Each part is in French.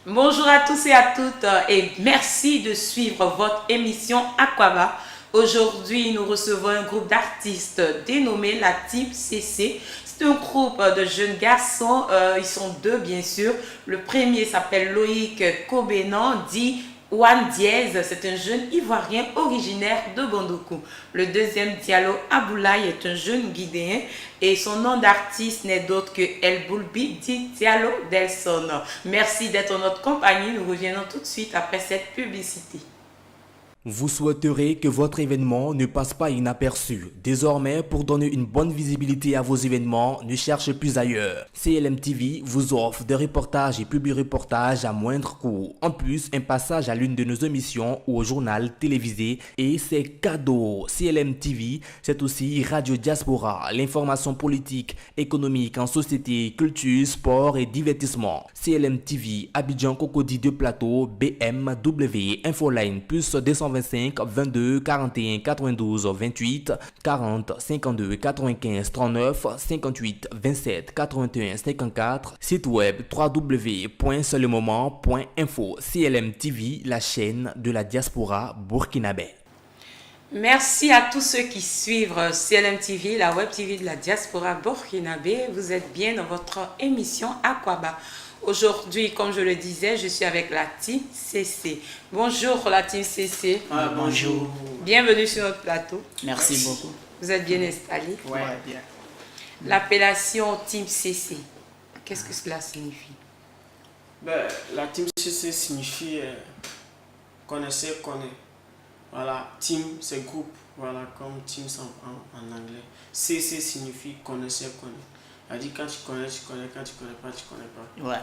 Bonjour à tous et à toutes et merci de suivre votre émission Aquaba. Aujourd'hui, nous recevons un groupe d'artistes dénommé la Team CC. C'est un groupe de jeunes garçons, ils sont deux bien sûr. Le premier s'appelle Loïc Kobenan, dit Juan Diez, c'est un jeune ivoirien originaire de Bandoukou. Le deuxième, Diallo Aboulaye, est un jeune guinéen et son nom d'artiste n'est d'autre que El Boulbi dit Diallo Delson. Merci d'être en notre compagnie. Nous reviendrons tout de suite après cette publicité. Vous souhaiterez que votre événement ne passe pas inaperçu. Désormais, pour donner une bonne visibilité à vos événements, ne cherchez plus ailleurs. CLM TV vous offre des reportages et publi-reportages à moindre coût. En plus, un passage à l'une de nos émissions ou au journal télévisé et c'est cadeau. CLM TV, c'est aussi Radio Diaspora, l'information politique, économique en société, culture, sport et divertissement. CLM TV, Abidjan Cocody de Plateau, BMW, Infoline, plus 225 22 41 92 28 40 52 95 39 58 27 81 54. Site web www.seulemoment.info. CLM TV, la chaîne de la diaspora burkinabé. Merci à tous ceux qui suivent CLM TV, la web TV de la diaspora burkinabé. Vous êtes bien dans votre émission Aquaba. Aujourd'hui, comme je le disais, je suis avec la Team CC. Bonjour la Team CC. Bonjour. Bienvenue sur notre plateau. Merci beaucoup. Vous êtes bien installés. Ouais, bien. L'appellation Team CC, qu'est-ce que cela signifie? La Team CC signifie connaisseur, connaît. Voilà, team c'est groupe, voilà, comme team en anglais. CC signifie connaisseur, connaît. C'est-à-dire quand tu connais, tu connais, quand tu connais pas, tu connais pas. Ouais. Voilà.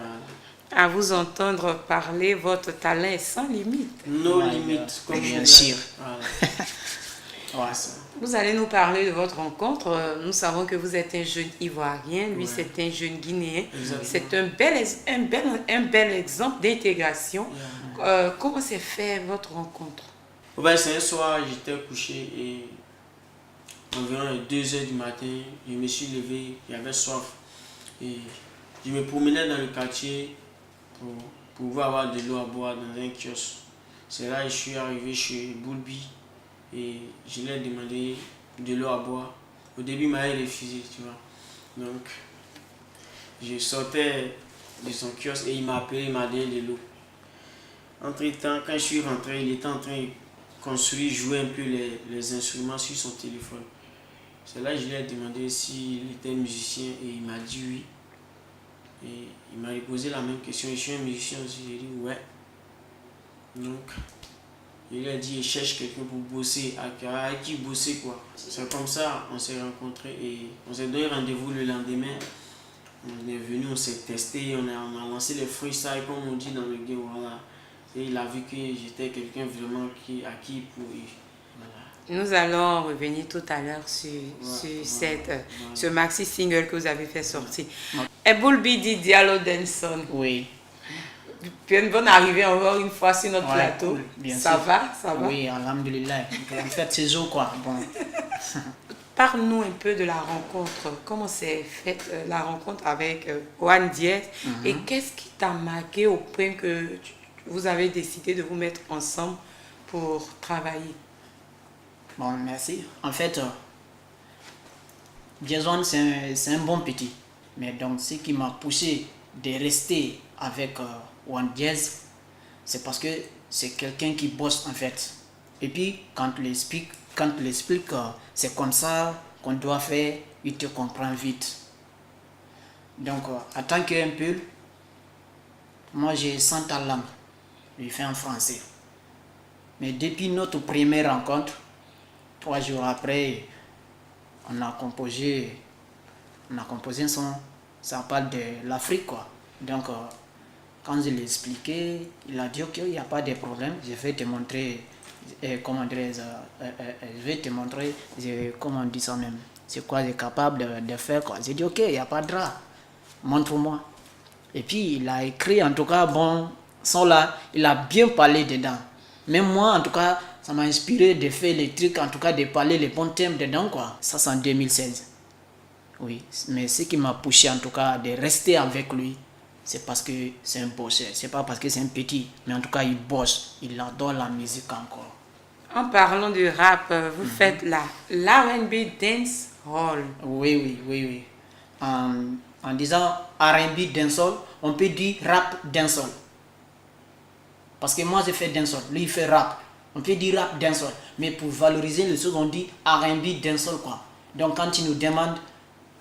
À vous entendre parler, votre talent est sans limite. No Ouais, limites, comme bien je sûr. dis. Voilà. Ouais. Vous allez nous parler de votre rencontre. Nous savons que vous êtes un jeune Ivoirien, lui Ouais. c'est un jeune Guinéen. Exactement. C'est un bel exemple d'intégration. Yeah. Comment s'est fait votre rencontre? C'est un soir, j'étais couché et environ 2h du matin, je me suis levé, j'avais soif. Et je me promenais dans le quartier pour pouvoir avoir de l'eau à boire dans un kiosque. C'est là que je suis arrivé chez Boulbi et je lui ai demandé de l'eau à boire. Au début, il m'avait refusé, tu vois. Donc, je sortais de son kiosque et il m'a appelé, il m'a donné de l'eau. Entre-temps, quand je suis rentré, il était en train de construire, jouer un peu les instruments sur son téléphone. C'est là que je lui ai demandé s'il était musicien et il m'a dit oui. Et il m'a posé la même question, je suis un musicien aussi, j'ai dit ouais. Donc, je lui ai dit, il cherche quelqu'un pour bosser, avec qui bosser quoi. C'est comme ça, on s'est rencontrés et on s'est donné rendez-vous le lendemain. On est venu, on s'est testé, on a lancé les freestyles comme on dit dans le game, voilà. Et il a vu que j'étais quelqu'un vraiment à qui il pouvait. Voilà. Nous allons revenir tout à l'heure sur ce maxi single que vous avez fait sortir. Eboulbi dit Diallo Delson. Oui. Bonne arrivée encore une fois sur notre plateau. Cool, bien ça sûr. va? Oui, alhamdulillah. En fait, c'est jour quoi. Bon. Parle-nous un peu de la rencontre. Comment s'est faite la rencontre avec Juan Diez et qu'est-ce qui t'a marqué au point que vous avez décidé de vous mettre ensemble pour travailler? Bon, merci. En fait, Jason, c'est un bon petit. Mais donc, ce qui m'a poussé de rester avec Juan Diez, c'est parce que c'est quelqu'un qui bosse en fait. Et puis, quand il explique, c'est comme ça qu'on doit faire, il te comprend vite. Donc, en tant qu'un peu, moi j'ai 100 talents, je fais en français. Mais depuis notre première rencontre, 3 jours après, on a composé un son, ça parle de l'Afrique quoi. Donc, quand je l'ai expliqué, il a dit ok, il n'y a pas de problème, je vais te montrer, comment on dit ça même, c'est quoi j'ai capable de faire quoi. J'ai dit ok, il n'y a pas de drap, montre-moi. Et puis il a écrit en tout cas, bon, son là, il a bien parlé dedans. Même moi en tout cas, ça m'a inspiré de faire les trucs, en tout cas de parler les bons thèmes dedans quoi. Ça c'est en 2016. Oui, mais ce qui m'a poussé en tout cas de rester avec lui, c'est parce que c'est un bosseur. C'est pas parce que c'est un petit, mais en tout cas, il bosse. Il adore la musique encore. En parlant de rap, vous faites l'R&B dance hall. Oui. En disant R&B dancehall, on peut dire rap dancehall. Parce que moi, je fais dancehall. Lui, il fait rap. On peut dire rap dancehall. Mais pour valoriser les choses, on dit R&B dancehall, quoi. Donc, quand tu nous demandes,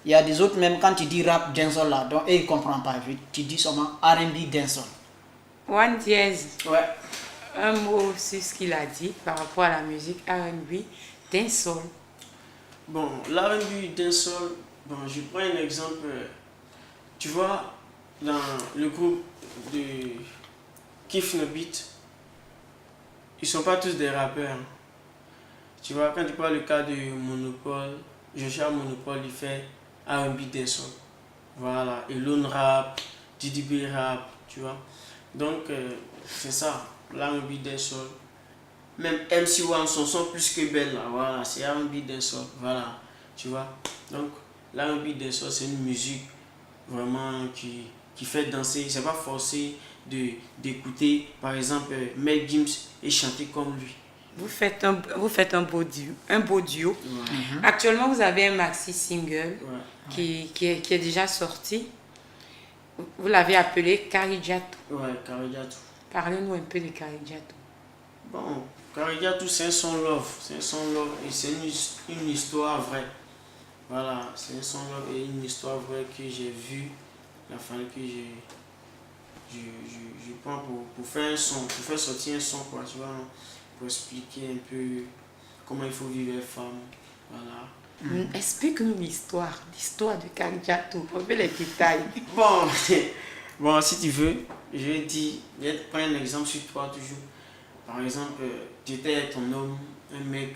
il y a des autres, même quand tu dis rap dancehall, là, donc, ils ne comprennent pas. Tu dis seulement R&B dancehall. One Diaz, Ouais. un mot sur ce qu'il a dit par rapport à la musique R&B dancehall. Bon, l'R&B dancehall, bon, je prends un exemple. Tu vois, dans le groupe de Kiff No Beat, ils sont pas tous des rappeurs. Tu vois, quand tu parles le cas de Monopole, Joshua Monopole, il fait R&B dancehall. Voilà, et Lone Rap, DDB Rap, tu vois. Donc, c'est ça, l'R&B dancehall. Même MC1, son son plus que belle, là, voilà, c'est R&B dancehall, voilà, tu vois. Donc, l'R&B dancehall, c'est une musique vraiment qui fait danser. C'est pas forcé d'écouter, par exemple, Mel Gims et chanter comme lui. Vous faites un beau duo. Ouais. Actuellement, vous avez un maxi single Ouais. qui est déjà sorti. Vous l'avez appelé Karijatou. Ouais, Karijatou. Parlez-nous un peu de Karijatou. Bon, Karijatou, c'est un son love. C'est un son love et c'est une histoire vraie. Voilà, c'est un son love et une histoire vraie que j'ai vue. La fin que je prends pour faire un son, pour faire sortir un son, quoi, tu vois, pour expliquer un peu comment il faut vivre les femmes. Voilà. Explique-nous l'histoire de Karijatou. On veut les détails. Bon, bon, si tu veux, je vais te prendre un exemple sur toi toujours. Par exemple, tu étais ton homme, un mec,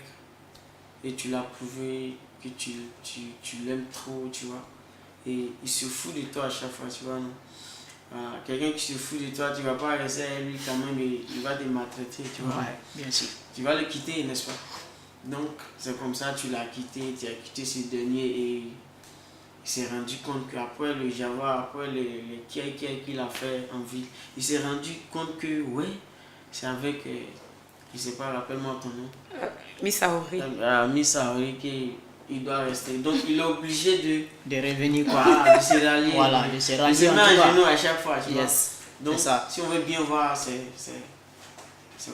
et tu l'as prouvé que tu l'aimes trop, tu vois. Et il se fout de toi à chaque fois, tu vois. Non? Voilà. Quelqu'un qui se fout de toi, tu vas pas rester à lui quand même, il va te maltraiter, tu vois. Ouais, bien sûr. Tu vas le quitter, n'est-ce pas? Donc, c'est comme ça, tu l'as quitté, tu as quitté ce dernier et il s'est rendu compte qu'après le Java, après les qu'il a fait en ville, il s'est rendu compte que, ouais, c'est avec, je sais pas, rappelle-moi ton nom. Missaori. Missaori qu'il doit rester. Donc, il est obligé De revenir, quoi. de se rallier. Voilà, de se rallier. Il se met en tout à cas. genoux à chaque fois, tu vois. Yes, Donc, c'est ça. si on veut bien voir, c'est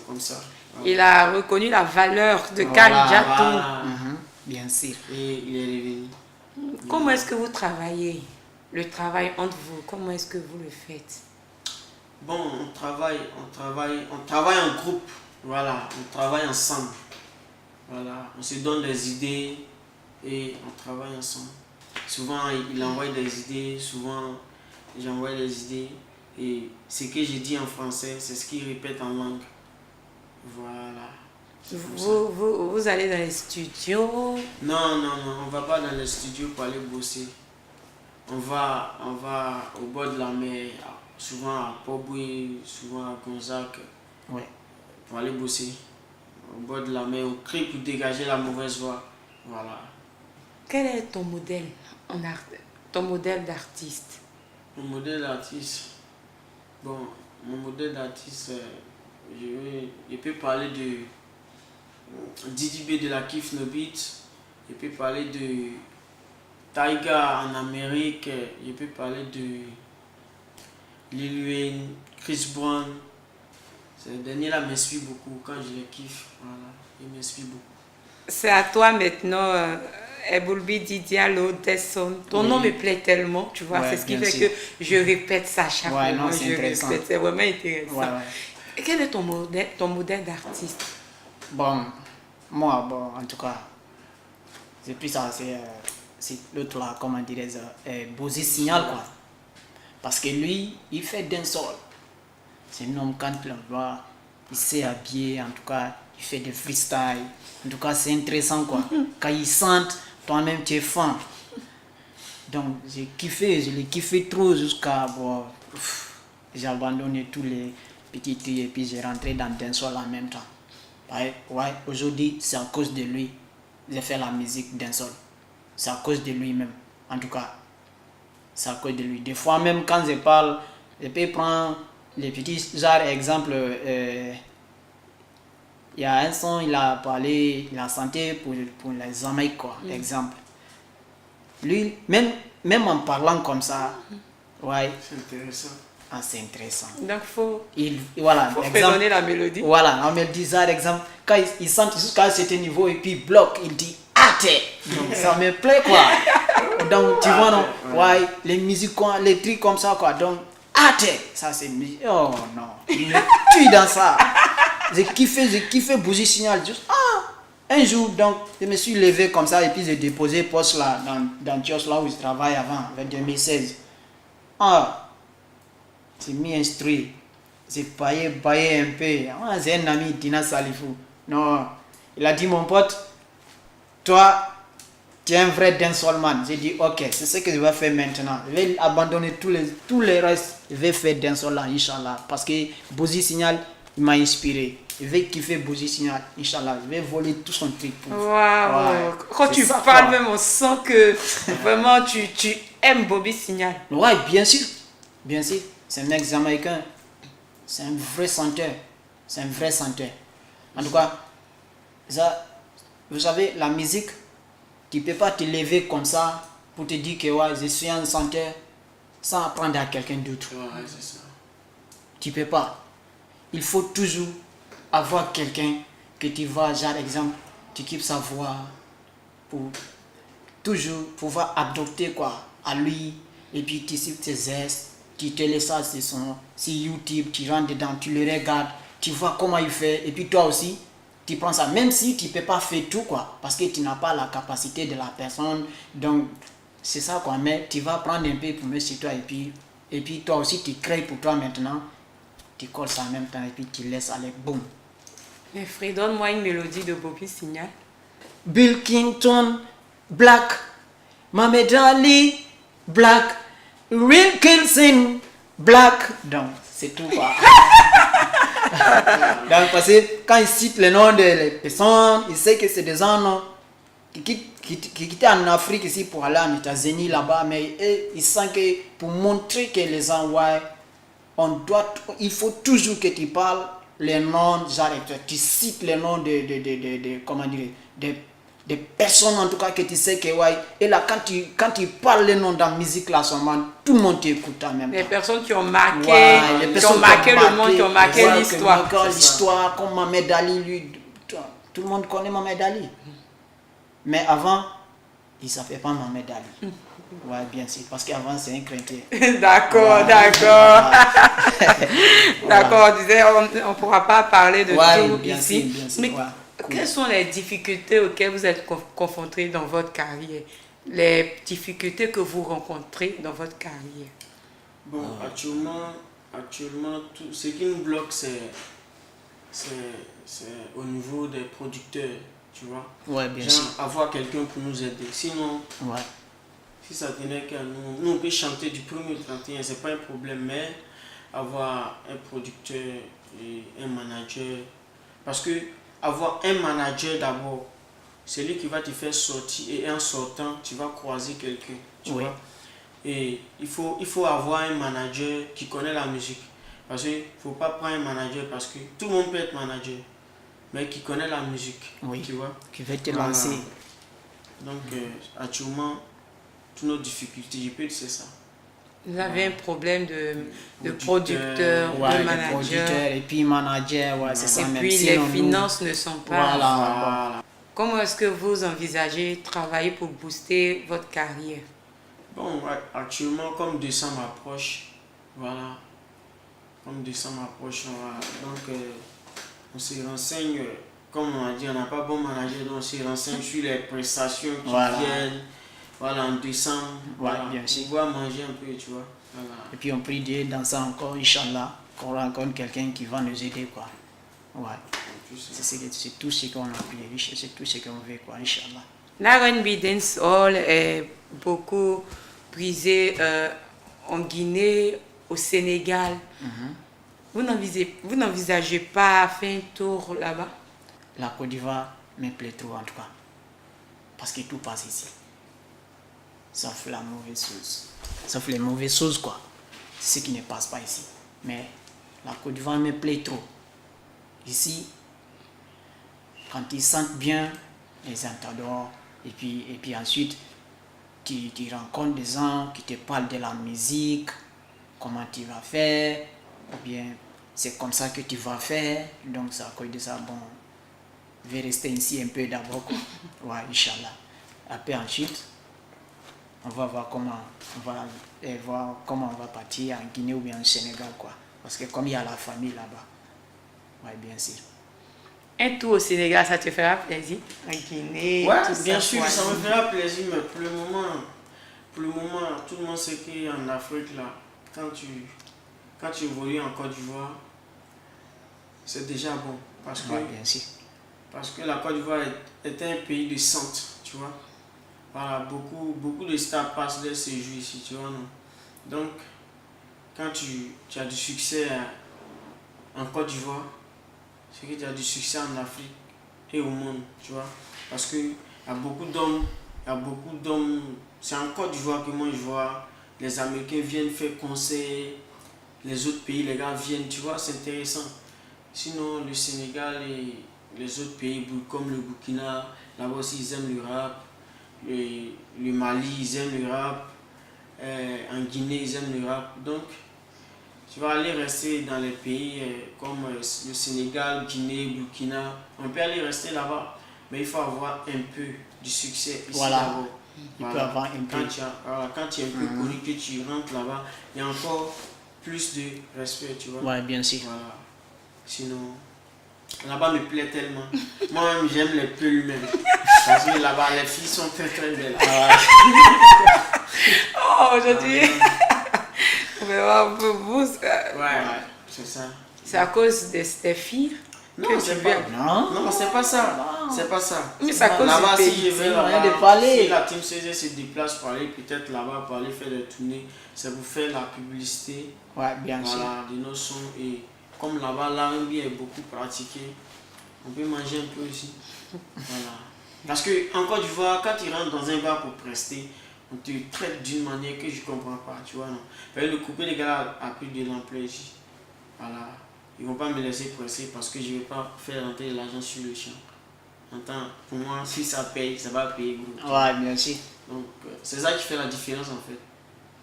comme ça. Voilà. Il a reconnu la valeur de Voilà, Karijatou. Voilà. Bien sûr. Et il est revenu. Comment est-ce que vous travaillez? Le travail entre vous, comment est-ce que vous le faites? Bon, on travaille en groupe. Voilà, on travaille ensemble. Voilà, on se donne des idées et on travaille ensemble. Souvent, il envoie des idées, souvent, j'envoie des idées. Et ce que je dis en français, c'est ce qu'il répète en langue. Voilà. Vous allez dans les studios? Non, on va pas dans les studios pour aller bosser. On va au bord de la mer, souvent à Poboué, souvent à Gonzac, Ouais. pour aller bosser. Au bord de la mer, on crie pour dégager la mauvaise voie. Voilà. Quel est ton modèle ton modèle d'artiste? Mon modèle d'artiste, bon, mon modèle d'artiste, je peux parler de Didi B de la Kiff No Beat, je peux parler de Taiga en Amérique, je peux parler de Lil Wayne, Chris Brown. Ces derniers-là m'inspirent beaucoup quand je les kiffe. Voilà, ils m'inspirent beaucoup. C'est à toi maintenant, Eboulbi Diallo Desson. Ton nom me plaît tellement, tu vois, Ouais, c'est ce qui bien fait sûr. que je répète ça à chaque Ouais, moment. non, c'est Je intéressant. répète, c'est vraiment intéressant. Ouais. Et quel est ton modèle d'artiste? Bon, moi, bon, en tout cas, c'est plus ça, c'est l'autre là, comment dirais-je, Bosé Signal, quoi. Parce que lui, il fait dancehall. C'est un homme, quand tu le vois, il s'est habillé, en tout cas, il fait des freestyles. En tout cas, c'est intéressant, quoi. Quand il chante, toi-même, tu es fan. Donc, je l'ai kiffé trop jusqu'à, bon, j'ai abandonné tous les petits trucs et puis j'ai rentré dans dancehall en même temps. Ouais, aujourd'hui, c'est à cause de lui. J'ai fait la musique dancehall. C'est à cause de lui-même. En tout cas, c'est à cause de lui. Des fois, même quand je parle Je peux prendre les petits, genre exemple, il y a un son, il a parlé de la santé pour les Jamaïques, quoi, exemple. Lui, même en parlant comme ça, ouais. C'est intéressant. Ah, c'est intéressant. Donc, voilà, faut exemple, donner la mélodie. Voilà, on me dit ça, exemple, quand il sent jusqu'à un certain niveau et puis il bloque, il dit ate. Donc ça me plaît, quoi. Donc tu vois, non, ouais, les musiques, les trucs comme ça, quoi. Donc ate, ça c'est musique. Oh non, il me tue dans ça. J'ai kiffé Bougie Signal. Juste, un jour, donc, je me suis levé comme ça et puis j'ai déposé poste là, dans Tios, là où je travaille avant, en 2016. J'ai mis instruit. J'ai baillé un peu. J'ai un ami, Tina Salifou. Non, il a dit, mon pote, toi, tu es un vrai dancehallman. J'ai dit, ok, c'est ce que je vais faire maintenant. Je vais abandonner tous les restes. Je vais faire dancehall là, Inch'Allah. Parce que Bougie Signal, il m'a inspiré. Je vais kiffer Bougie Signal, Inch'Allah. Je vais voler tout son truc. Waouh! Ouais. Quand C'est tu ça, parles, quoi. même on sent que vraiment tu aimes Bobby Signal. Ouais, bien sûr. Bien sûr. C'est un mec jamaïcain. C'est un vrai chanteur. C'est un vrai chanteur. En tout cas, ça, vous savez, la musique, tu ne peux pas te lever comme ça pour te dire que ouais, je suis un chanteur sans apprendre à quelqu'un d'autre. Ouais, c'est ça. Tu ne peux pas. Il faut toujours avoir quelqu'un que tu vas, genre exemple, tu kiffes sa voix pour toujours pouvoir adopter quoi à lui et puis tu cibles tes gestes, tu te laisses ça sur YouTube, tu rentres dedans, tu le regardes, tu vois comment il fait et puis toi aussi tu prends ça, même si tu ne peux pas faire tout quoi, parce que tu n'as pas la capacité de la personne, donc c'est ça quoi, mais tu vas prendre un peu pour mettre sur toi et puis toi aussi tu crées pour toi maintenant, tu colles ça en même temps et puis tu laisses aller, boum. Mais Frère, donne-moi une mélodie de Bobby Signal. Bill Clinton, Black, Mohamed Ali, Black, Wilkinson, Black. Donc, c'est tout quoi. Donc, parce que quand il cite le nom des personnes, il sait que c'est des gens qui quittent en Afrique ici pour aller en États-Unis là-bas, mais il sent que pour montrer que les gens, ouais, il faut toujours que tu parles les noms, genre, tu cites les noms comment dire, des personnes en tout cas que tu sais que ouais, et là quand tu parles les noms dans la musique là seulement, tout le monde t'écoute en même temps. Les personnes qui ont marqué, Ouais, les qui personnes ont marqué le monde, qui ont marqué ouais, l'histoire. L'histoire, comme Mohamed Ali, lui, tout le monde connaît Mohamed Ali. Mais avant, il ne savait pas Mohamed Ali. Ouais, bien sûr, parce qu'avant c'est un chrétien. D'accord, Ouais. d'accord. Ouais. D'accord, on disait, on ne pourra pas parler de Ouais, tout bien ici. sûr, bien sûr, Mais ouais, cool. quelles sont les difficultés auxquelles vous êtes confrontés dans votre carrière? Les difficultés que vous rencontrez dans votre carrière? Bon, actuellement, tout ce qui nous bloque, c'est au niveau des producteurs, tu vois. Ouais, bien Genre, sûr. avoir quelqu'un pour nous aider. Sinon, Ouais. si ça tenait qu'à nous on peut chanter du 1er au 31, c'est pas un problème, mais avoir un producteur et un manager. Parce que avoir un manager d'abord, c'est lui qui va te faire sortir et en sortant, tu vas croiser quelqu'un. Tu Oui. vois? Et il faut avoir un manager qui connaît la musique. Parce qu'il ne faut pas prendre un manager parce que tout le monde peut être manager, mais qui connaît la musique. Oui. Tu vois? Qui va te Voilà. lancer. Donc, actuellement, toutes nos difficultés, je peux dire c'est ça. Vous avez un problème de Producteur, producteur, Ouais, de les manager. producteurs et puis manager, ouais, c'est ça Et même. puis Sinon, les nous- finances ne sont pas. Voilà. Voilà. Comment est-ce que vous envisagez travailler pour booster votre carrière? Bon, actuellement, comme décembre approche, voilà. Comme décembre approche, on se renseigne, comme on a dit, on n'a pas bon manager, donc on se renseigne sur les prestations qui Voilà. viennent. Voilà, en décembre. Ouais, Voilà, bien sûr. pouvoir manger un peu, tu vois. Voilà. Et puis on prie Dieu dans ça encore, Inch'Allah, qu'on rencontre quelqu'un qui va nous aider, quoi. Ouais. C'est tout ce qu'on a prié, c'est tout ce qu'on veut, quoi, Inch'Allah. L'R&B Dancehall est beaucoup brisé en Guinée, au Sénégal. Vous n'envisagez pas faire un tour là-bas? La Côte d'Ivoire me plaît trop, en tout cas. Parce que tout passe ici. Sauf la mauvaise chose. Sauf les mauvaises choses, quoi. ce qui ne passe pas ici. Mais la Côte d'Ivoire me plaît trop. Ici, quand ils sentent bien, les gens t'adorent. Et puis ensuite, tu rencontres des gens qui te parlent de la musique, comment tu vas faire, ou bien c'est comme ça que tu vas faire. Donc, c'est à cause de ça, bon, je vais rester ici un peu d'abord. Ouais, Inch'Allah. Après, ensuite, on va voir comment on va partir en Guinée ou bien au Sénégal, quoi. Parce que comme il y a la famille là-bas, ouais, bien sûr. Un tour au Sénégal, ça te fera plaisir? En Guinée, Ouais, tout bien ça, sûr, ouais. ça me fera plaisir, mais pour le moment, tout le monde sait qu'en Afrique, là, quand tu évolues en Côte d'Ivoire, c'est déjà bon. Parce que, Ouais, bien sûr. parce que la Côte d'Ivoire est un pays de centre, tu vois. Voilà, beaucoup de stars passent leur séjour ici, tu vois, non. Donc, quand tu as du succès en Côte d'Ivoire, c'est que tu as du succès en Afrique et au monde, tu vois. Parce qu'il y a beaucoup d'hommes, c'est en Côte d'Ivoire que moi je vois les Américains viennent faire concert, les autres pays, les gars viennent, tu vois, c'est intéressant. Sinon, le Sénégal et les autres pays comme le Burkina, là-bas aussi ils aiment le rap, le Mali ils aiment le rap, en Guinée ils aiment le rap, donc tu vas aller rester dans les pays comme le Sénégal, Guinée, Burkina. On peut aller rester là-bas, mais il faut avoir un peu du succès ici Voilà. d'abord. Il peut avoir un peu. Quand tu es un peu connu, que tu rentres là-bas, il y a encore plus de respect, tu vois. Ouais, bien sûr. Voilà. Sinon, là-bas me plaît tellement. Moi-même, j'aime les pulls même. Parce que là-bas, les filles sont très très belles. Oh, aujourd'hui, on va voir un peu vous. Ouais, c'est ça. C'est à cause des filles Non, que c'est tu pas. viens. Non, c'est pas ça. C'est pas ça. Mais c'est à cause Là-bas, du si pays. je vais C'est là-bas, moyen de parler. si la team CZ se déplace pour aller peut-être là-bas, pour aller faire des tournées, c'est pour faire la publicité, Ouais, bien sûr. voilà, de nos sons. Et comme là-bas, l'R&B est beaucoup pratiqué, on peut manger un peu aussi. Voilà. Parce que en Côte d'Ivoire, quand tu rentres dans un bar pour prester, on te traite d'une manière que je ne comprends pas, tu vois, non. Le coupé, les gars, a pris de l'ampleur ici. Voilà. Ils ne vont pas me laisser presser parce que je ne vais pas faire rentrer l'argent sur le champ. Pour moi, si ça paye, ça va payer gros. Ouais, bien sûr. Donc, c'est ça qui fait la différence en fait.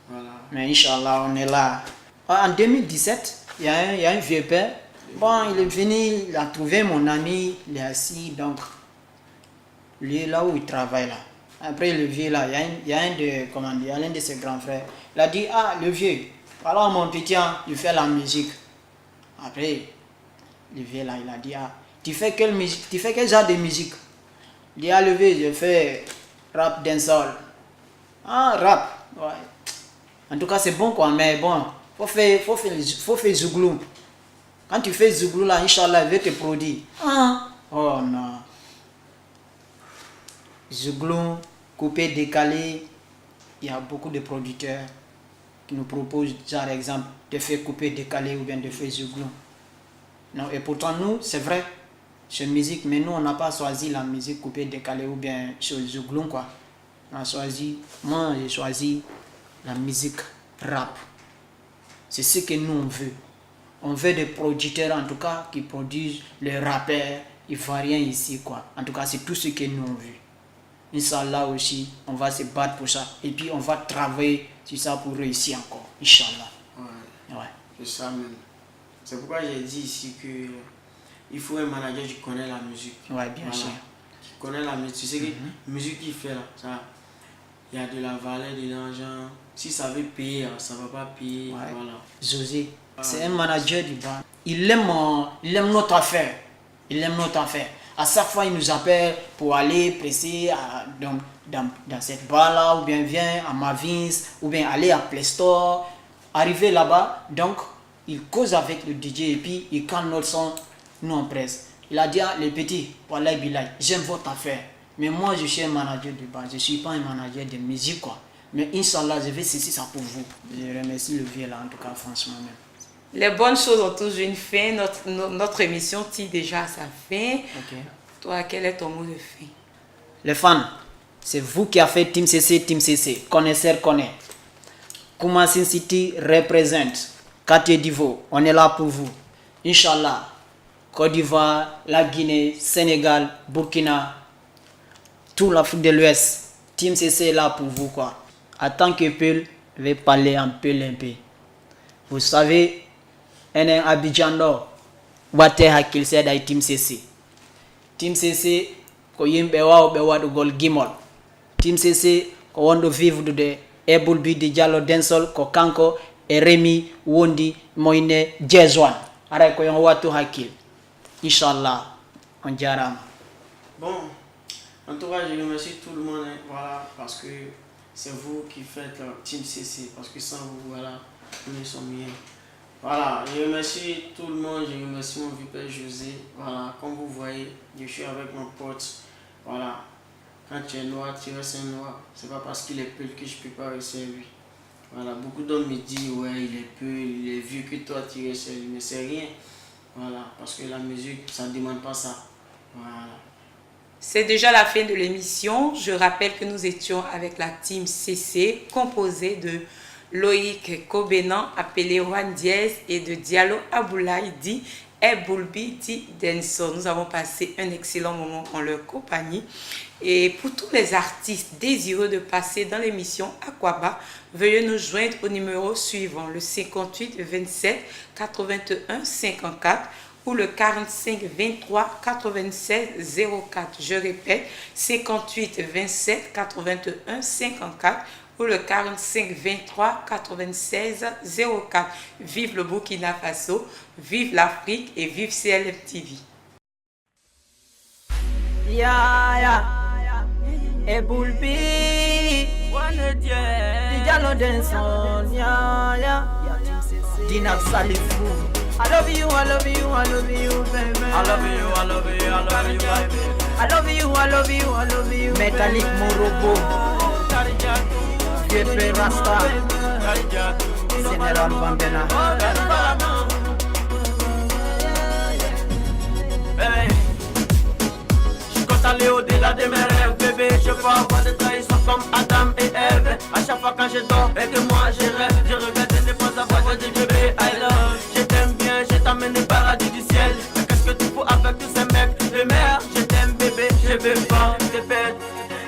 Voilà. Mais Inch'Allah, on est là. En 2017, il y a un vieux père. Bon, il est venu, il a trouvé mon ami, il est assis, donc, lui, là où il travaille là. Après, le vieux là, il y a l'un de ses grands frères. Il a dit, ah, le vieux, alors mon petit, il fait la musique. Après, le vieux là, il a dit, ah, tu fais quelle musique, tu fais quel genre de musique? Il dit, ah, le vieux, je fais rap dancehall. Ah, rap, ouais. En tout cas, c'est bon quoi, mais bon, faut faire Zouglou. Quand tu fais Zouglou là, Inch'Allah, il va te produire. Ah, oh non. Zouglou, coupé, décalé, il y a beaucoup de producteurs qui nous proposent, genre exemple, de faire couper, décaler ou bien de faire Zouglou. Non, et pourtant nous, c'est vrai, c'est musique, mais nous on n'a pas choisi la musique coupée, décalée ou bien sur Zouglou quoi. On a choisi, moi j'ai choisi la musique rap. C'est ce que nous on veut. On veut des producteurs en tout cas qui produisent les rappeurs ivoiriens ici quoi. En tout cas c'est tout ce que nous on veut. Inch'Allah aussi, on va se battre pour ça. Et puis on va travailler sur ça pour réussir encore. Inch'Allah. Ouais. Ouais. C'est ça même. C'est pourquoi j'ai dit ici que il faut un manager qui connaît la musique. Ouais, bien sûr. Qui connaît la musique. Tu sais que la musique qu'il fait là, ça, il y a de la valeur dedans, genre, si ça veut payer, ça ne va pas payer. Ouais. Voilà. José, c'est un manager du bar. Il aime notre affaire. Il aime notre affaire. À chaque fois, il nous appelle pour aller presser dans cette bar-là, ou bien viens à Mavins, ou bien aller à Play Store, arriver là-bas. Donc, il cause avec le DJ et puis il calme notre son, nous on presse. Il a dit, ah, les petits, voilà, Bilal, j'aime votre affaire. Mais moi, je suis un manager de bar, je ne suis pas un manager de musique, quoi. Mais Inch'Allah, je vais cesser ça pour vous. Je remercie le vieux là, en tout cas, franchement même. Les bonnes choses ont toujours une fin. Notre émission tire déjà à sa fin. Ok. Toi, quel est ton mot de fin? Les fans, c'est vous qui avez fait Team CC, Team CC. Connaisseur connaît. Koumassin City représente. Quartier d'Ivo, on est là pour vous. Inch'Allah. Côte d'Ivoire, la Guinée, Sénégal, Burkina, tout l'Afrique de l'Ouest. Team CC est là pour vous quoi. En tant que Peul, je vais parler un peu. Vous savez, un Abidjan Nord, Wate Hakil c'est dans Team CC. Team CC, ko yimbe waaw be wadugol gimol. Team CC ko wondo vivre de Ebulbi de Diallo Densol ko kanko et Rémi Wondi Moine Jezwan. Ara ko yon watu hakil. Inch'Allah, on diara. Bon, en tout cas, je remercie tout le monde, hein, voilà, parce que c'est vous qui faites Team CC, parce que sans vous, voilà, nous ne sommes rien. Voilà, je remercie tout le monde, je remercie mon vieux père José. Voilà, comme vous voyez, je suis avec mon pote. Voilà, quand tu es noir, tu restes un noir. C'est pas parce qu'il est peu que je peux pas rester lui. Voilà, beaucoup d'hommes me disent, ouais, il est peu, il est vieux que toi, tu restes lui. Mais c'est rien. Voilà, parce que la musique, ça ne demande pas ça. Voilà. C'est déjà la fin de l'émission. Je rappelle que nous étions avec la team CC, composée de Loïc Kobenan, appelé Juan Diez, et de Diallo Aboulaye, dit Ebulbi, dit Denson. Nous avons passé un excellent moment en leur compagnie. Et pour tous les artistes désireux de passer dans l'émission Aquaba, veuillez nous joindre au numéro suivant, le 58 27 81 54 ou le 45 23 96 04. Je répète, 58 27 81 54 ou le 45 23 96 04. Vive le Burkina Faso, vive l'Afrique et vive CLM TV. Ebulbi, Diallo Denson, Dina Salifou. I love you, I love you, I love you, baby. I love you, I love you, I love you, baby. I love you, I love you, I love you. Metallic Morobo, Pepe Rasta, General Bambena. Hey. Je compte aller au-delà de mes rêves, bébé. Je veux avoir des trahisons comme Adam et Ève. À chaque fois quand je dors et que moi je rêve, je regrette de ne pas avoir dit bébé. I love, je t'aime bien, je t'amène au paradis du ciel. Mais qu'est-ce que tu fous avec tous ces mecs de merde? Je t'aime bébé, je veux pas te perdre.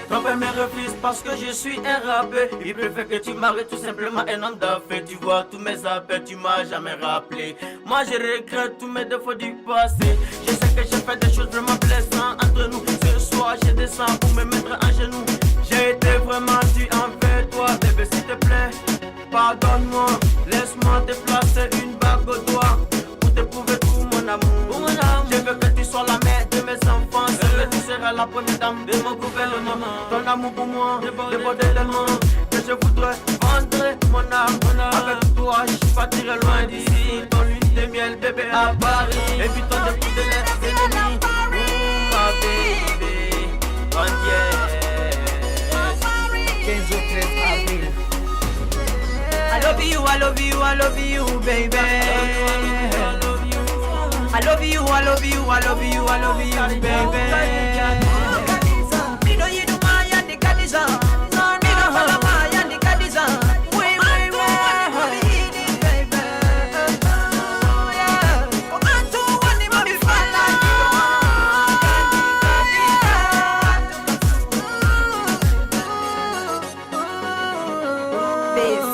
Ton père me refuse parce que je suis un rappeur. Il préfère que tu maries tout simplement un homme d'affaires. Tu vois tous mes appels, tu m'as jamais rappelé. Moi je regrette tous mes défauts du passé. Je sais que j'ai fait des choses vraiment blessantes entre nous. Ce soir je descends pour me mettre à genoux. J'ai été vraiment dur envers toi, bébé s'il te plaît. Pardonne-moi, laisse-moi te placer une bague au doigt pour te prouver tout mon amour. Je veux que tu sois la mère de mes enfants. Je veux que tu seras la première dame de mon gouvernement. Ton amour pour moi, déborde d'éléments. Que je voudrais vendre mon âme. Avec toi, je partirai loin d'ici. Ton lune de miel, bébé, à Paris. Et puis ton dépôt de l'air, ennemis. Ma baby, on yeah. 15 au 13 avril. I love you, I love you, I love you, baby. I love you, I love you, I love you, I love you, baby. Me don't you do my and the Kadiza. Me don't follow my and the Kadiza. Way, baby. Yeah. Come on to one, the mommy fella. Bass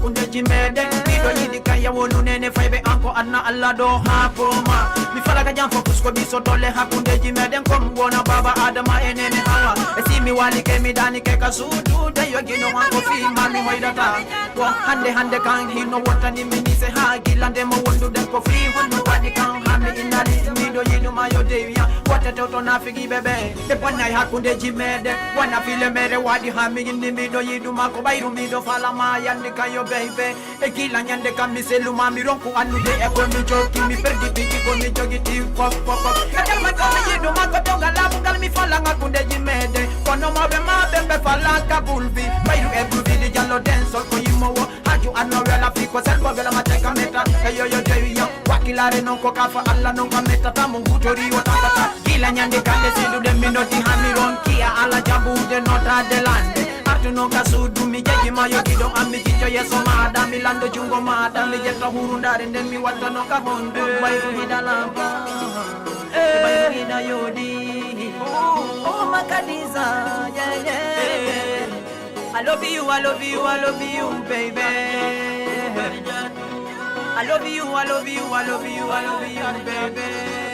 on the Jimede, Mido Yidika Yawunene Five Uncle Adna Alado Hapoma. Mifalaga Jam for Cusco Biso Dole Hakunde Jimeden come Wana Baba Adama Enene Hawa. See me Wali Kemi Dani Kekasudu, then you know one of him, Mami Waidata. Hande can he know what any minute ha Gilandemo won't do them for free. When nobody can have me in a Mido Yinumayo Devia. What a total Nafigi Bebe. The one I Hakunde Jimede, one I feel a mere Wadi Hami in the Mido Yidumako Bairu Mido Falamaya and the Kayo baby. E kila nyande kamise luma mironku anude eko mi joki mi pergi bigi ko mi jogi ti pop. Kata makala yidu makotonga labu gal mi falanga kunde jimede. Kono mabe falaka bulbi. Bairu Ebulbi di Diallo Denson ko yimowo. Haju anowela fiko selbo gela mateka meta. Eyo yo deyo wakilare non ko kafa alla non ka meta tamu gutori watata. Kila nyande kande sidu de minoti hamiron kia ala jabu de nota de lande. no kasudu mi jeji mayo kido ammi jijo yeso mada mi lando jungo mada mi jetto hurundare nden mi watta no ka hondo bayru hidalamba bayru hida yodi oh makadiza yeah yeah I love you, I love you, I love you, baby. I love you, I love you, I love you, I love you, baby.